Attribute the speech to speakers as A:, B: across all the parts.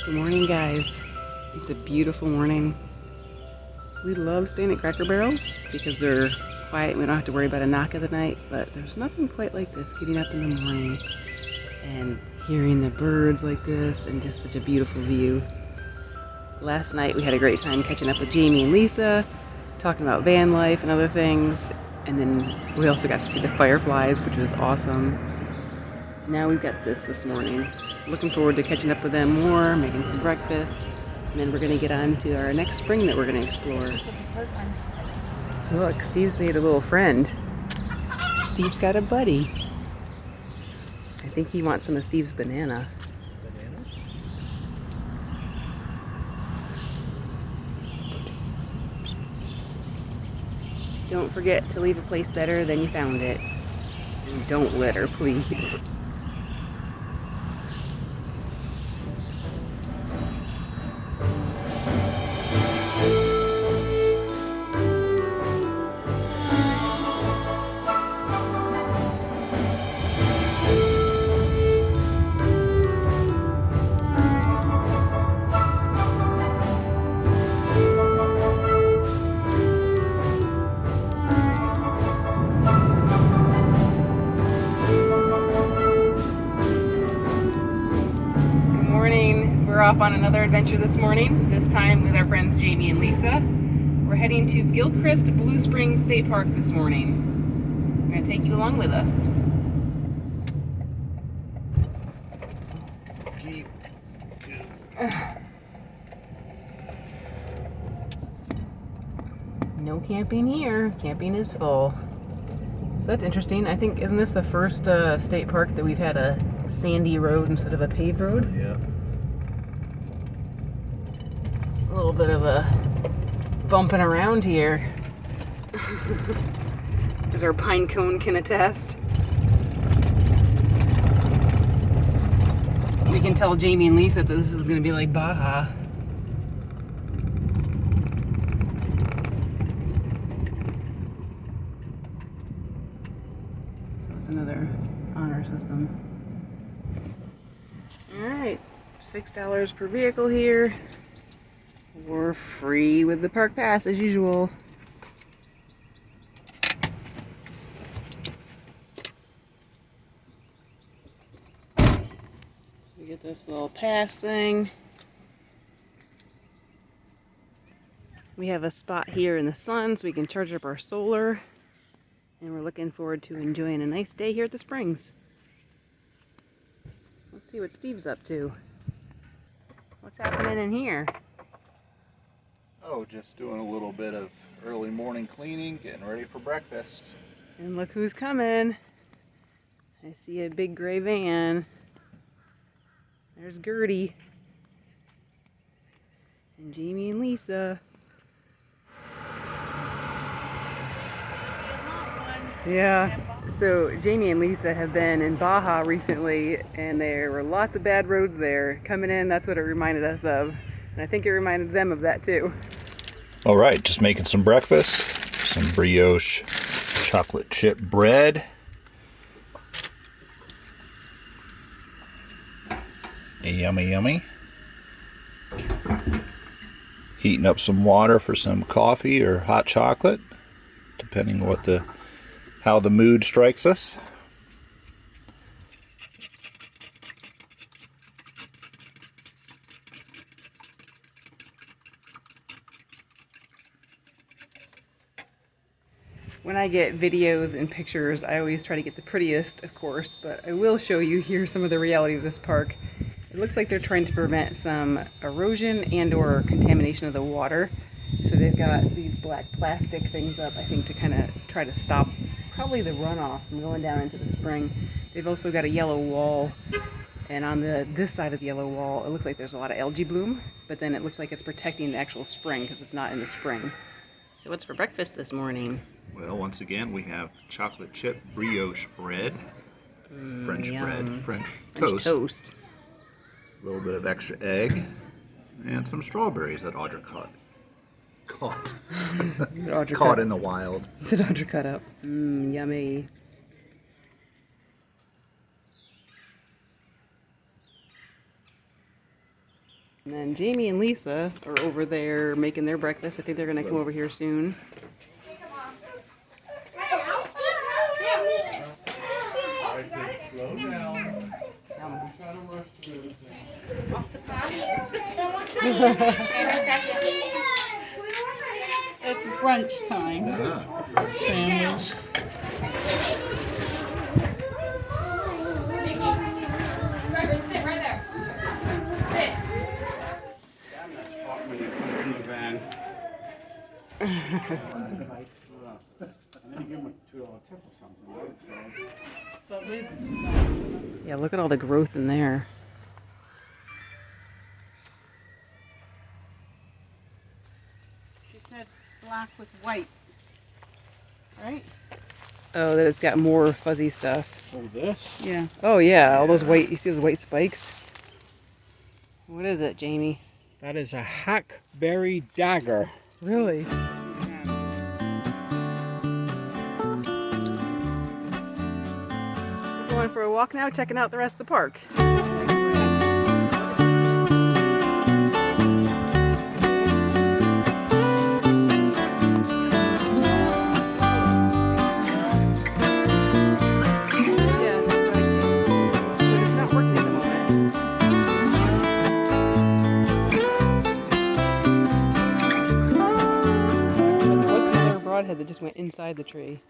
A: Good morning, guys. It's a beautiful morning. We love staying at Cracker Barrels because they're quiet and we don't have to worry about a knock of the night, but there's nothing quite like this, getting up in the morning and hearing the birds like this and just such a beautiful view. Last night we had a great time catching up with Jamie and Lisa, talking about van life and other things, and then we also got to see the fireflies, which was awesome. Now we've got this morning. Looking forward to catching up with them more, making some breakfast, and then we're going to get on to our next spring that we're going to explore. Look, Steve's made a little friend. Steve's got a buddy. I think he wants some of Steve's banana. Don't forget to leave a place better than you found it. And don't litter, please. We're off on another adventure this morning, this time with our friends Jamie and Lisa. We're heading to Gilchrist Blue Springs State Park this morning. We're going to take you along with us. No camping here. Camping is full. So that's interesting. I think, isn't this the first state park that we've had a sandy road instead of a paved road?
B: Yeah.
A: A little bit of a bumping around here. As our pine cone can attest. We can tell Jamie and Lisa that this is going to be like Baja. So it's another honor system. Alright, $6 per vehicle here. We're free with the park pass as usual. So we get this little pass thing. We have a spot here in the sun so we can charge up our solar. And we're looking forward to enjoying a nice day here at the Springs. Let's see what Steve's up to. What's happening in here?
B: Oh, just doing a little bit of early morning cleaning, getting ready for breakfast.
A: And look who's coming. I see a big gray van. There's Gertie. And Jamie and Lisa. Yeah, so Jamie and Lisa have been in Baja recently, and there were lots of bad roads there. Coming in, that's what it reminded us of. And I think it reminded them of that too.
B: All right, just making some breakfast. Some brioche chocolate chip bread. Yummy, yummy. Heating up some water for some coffee or hot chocolate, depending on how the mood strikes us.
A: When I get videos and pictures, I always try to get the prettiest, of course, but I will show you here some of the reality of this park. It looks like they're trying to prevent some erosion and or contamination of the water. So they've got these black plastic things up, I think, to kind of try to stop probably the runoff from going down into the spring. They've also got a yellow wall, and on this side of the yellow wall, it looks like there's a lot of algae bloom, but then it looks like it's protecting the actual spring because it's not in the spring. So what's for breakfast this morning?
B: Well, once again, we have chocolate chip brioche bread, French bread, French toast, a little bit of extra egg, and some strawberries that Audra caught. Caught in the wild.
A: That Audra cut up. Yummy. And then Jamie and Lisa are over there making their breakfast. I think they're going to come over here soon.
C: I said, slow down.
D: It's brunch time. Sandwich.
A: Yeah, look at all the growth in there.
D: She said black with white. Right?
A: Oh, that it's got more fuzzy stuff.
C: Oh, this?
A: Yeah. Oh, yeah. All those white, you see those white spikes? What is it, Jamie?
C: That is a hackberry dagger.
A: Really? We're going for a walk now, checking out the rest of the park. Broadhead that just went inside the tree.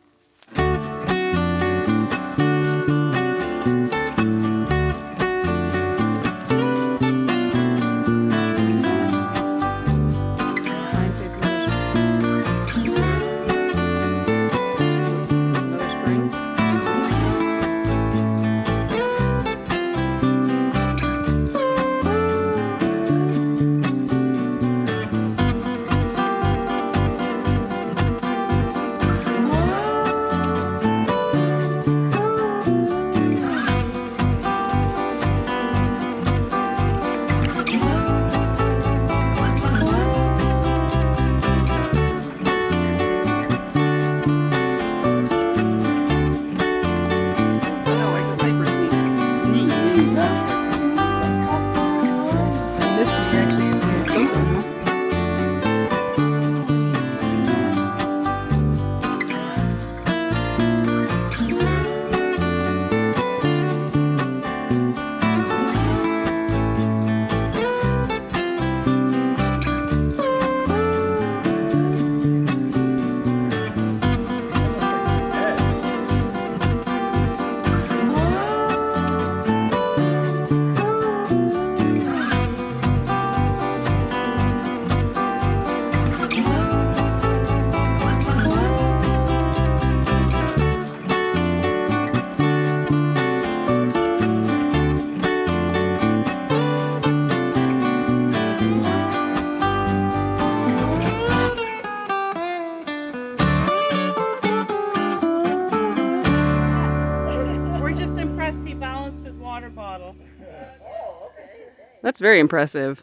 A: That's very impressive.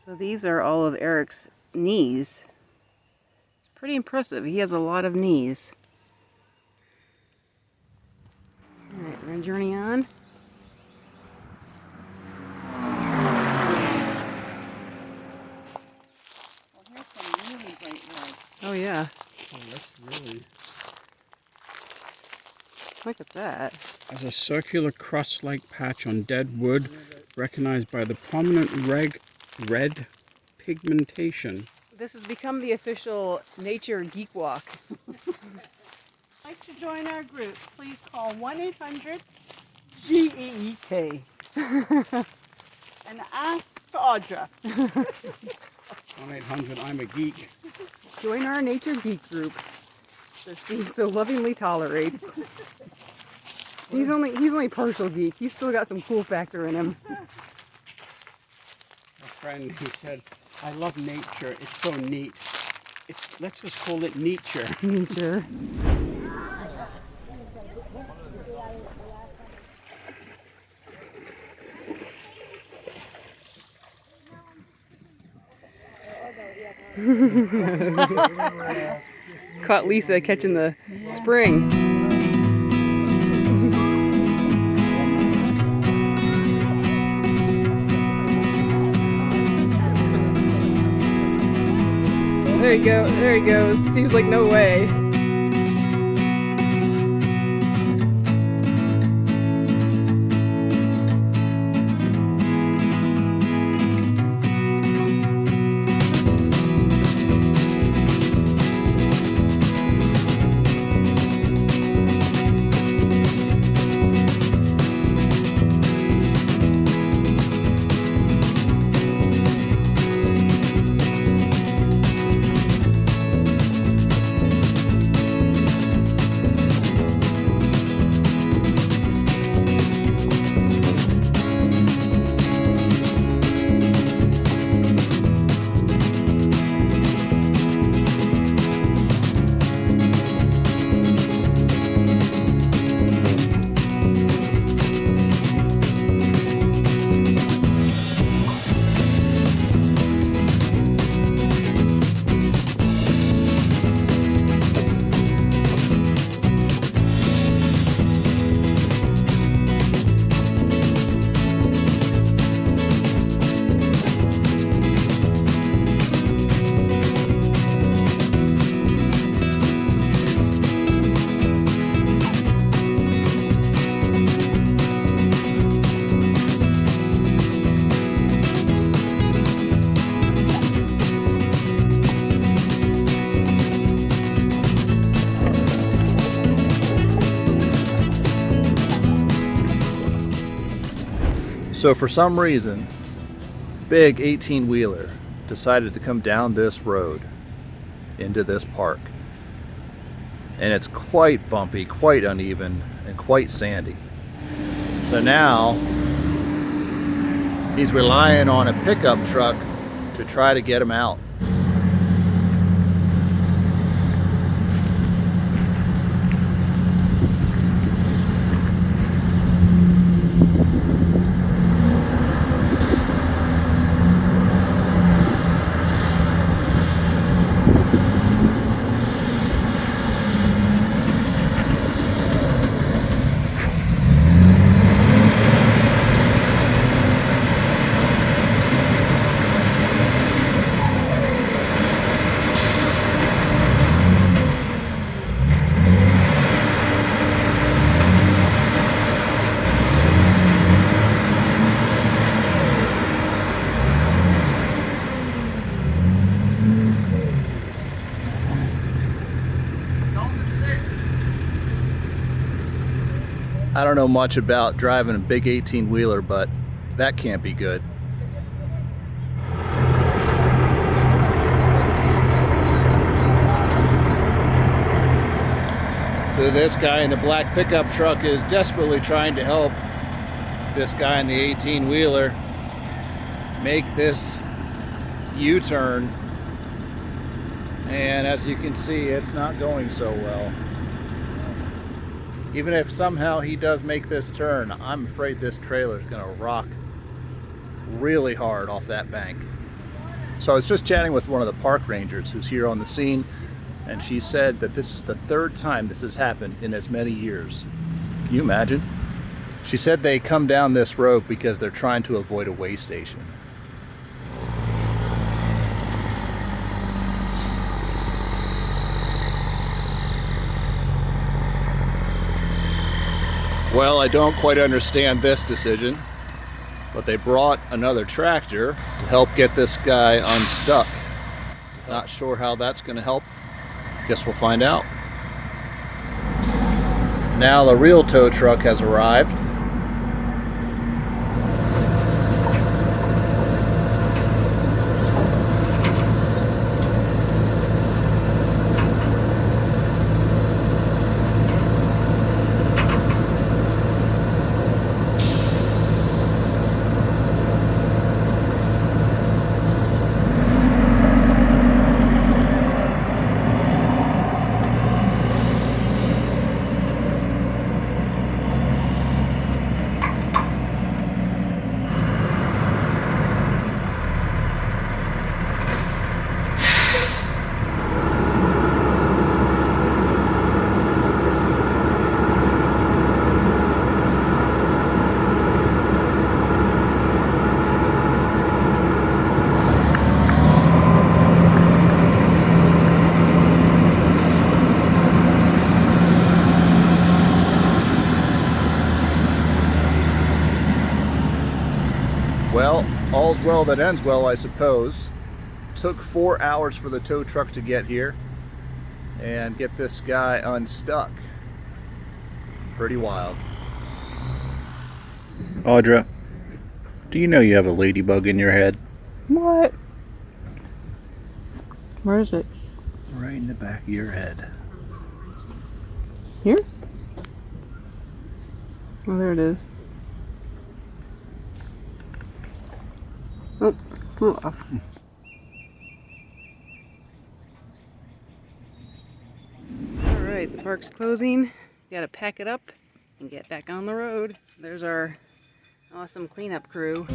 A: So these are all of Eric's knees. It's pretty impressive. He has a lot of knees. Alright, we're going to journey on.
D: Well, here's some really bright red.
A: Oh yeah.
C: Oh, that's really...
A: Look at that.
C: As a circular crust-like patch on dead wood, recognized by the prominent red pigmentation.
A: This has become the official nature geek walk.
D: Like to join our group, please call 1-800-GEEK and ask for Audra.
C: 1-800 I'm a geek.
A: Join our nature geek group that Steve so lovingly tolerates. He's only partial geek. He's still got some cool factor in him.
C: A friend, he said, I love nature. It's so neat. Let's just call it nature.
A: Nature. Caught Lisa catching the spring. There you go. There he goes. Steve's like, no way.
B: So for some reason, big 18-wheeler decided to come down this road into this park. And it's quite bumpy, quite uneven, and quite sandy. So now he's relying on a pickup truck to try to get him out. I don't know much about driving a big 18-wheeler, but that can't be good. So this guy in the black pickup truck is desperately trying to help this guy in the 18-wheeler make this U-turn. And as you can see, it's not going so well. Even if somehow he does make this turn, I'm afraid this trailer is going to rock really hard off that bank. So I was just chatting with one of the park rangers who's here on the scene, and she said that this is the third time this has happened in as many years. Can you imagine? She said they come down this road because they're trying to avoid a way station. Well, I don't quite understand this decision, but they brought another tractor to help get this guy unstuck. Not sure how that's going to help. Guess we'll find out. Now the real tow truck has arrived. Well, all's well that ends well, I suppose. Took 4 hours for the tow truck to get here and get this guy unstuck. Pretty wild. Audra, do you know you have a ladybug in your head?
A: What? Where is it?
B: Right in the back of your head.
A: Here? Oh, there it is. Oh, flew off. Alright, the park's closing. Gotta pack it up and get back on the road. There's our awesome cleanup crew.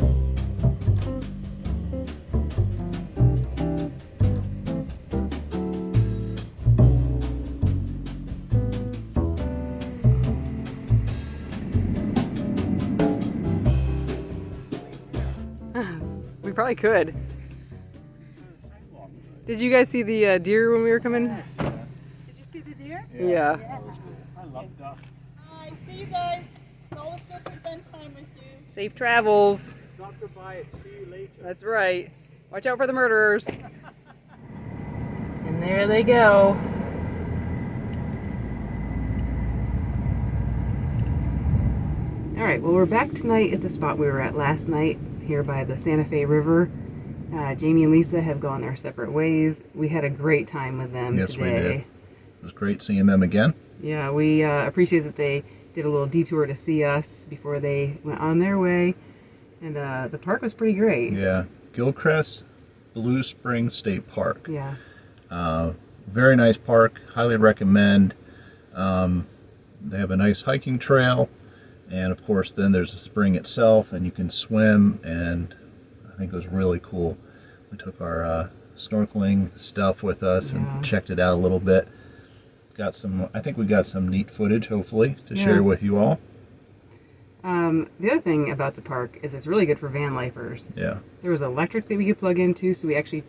A: We probably could. Did you guys see the deer when we were coming?
D: Did you see the deer?
A: Yeah.
C: I love duck.
D: Hi, see you guys. It's always good to spend time with you.
A: Safe travels.
C: It's not goodbye, it's see you later.
A: That's right. Watch out for the murderers. And there they go. Alright, well we're back tonight at the spot we were at last night, here by the Santa Fe River. Jamie and Lisa have gone their separate ways. We had a great time with them
B: Yes,
A: today.
B: we did. It was great seeing them again.
A: Yeah, we appreciate that they did a little detour to see us before they went on their way. And the park was pretty great.
B: Yeah, Gilchrist Blue Springs State Park.
A: Yeah.
B: Very nice park, highly recommend. They have a nice hiking trail, and of course then there's the spring itself, and you can swim, and I think it was really cool. We took our snorkeling stuff with us and checked it out a little bit. I think we got some neat footage, hopefully, to share with you all.
A: The other thing about the park is it's really good for van lifers.
B: Yeah.
A: There was electric that we could plug into, so we actually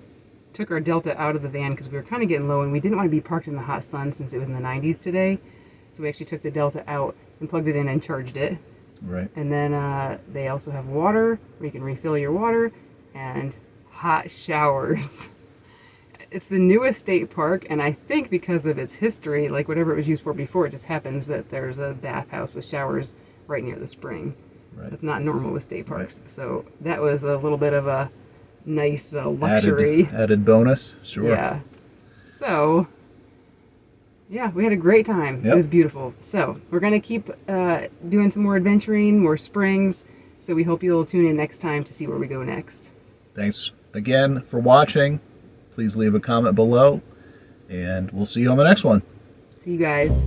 A: took our Delta out of the van because we were kind of getting low and we didn't want to be parked in the hot sun since it was in the 90s today. So we actually took the Delta out and plugged it in and charged it.
B: Right.
A: And then they also have water where you can refill your water and hot showers. It's the newest state park, and I think because of its history, like whatever it was used for before, it just happens that there's a bathhouse with showers right near the spring.
B: Right.
A: That's not normal with state parks. Right. So that was a little bit of a nice luxury.
B: Added bonus, sure.
A: Yeah. So, yeah, we had a great time.
B: Yep.
A: It was beautiful. So we're going to keep doing some more adventuring, more springs. So we hope you'll tune in next time to see where we go next.
B: Thanks again for watching. Please leave a comment below, and we'll see you on the next one.
A: See you guys.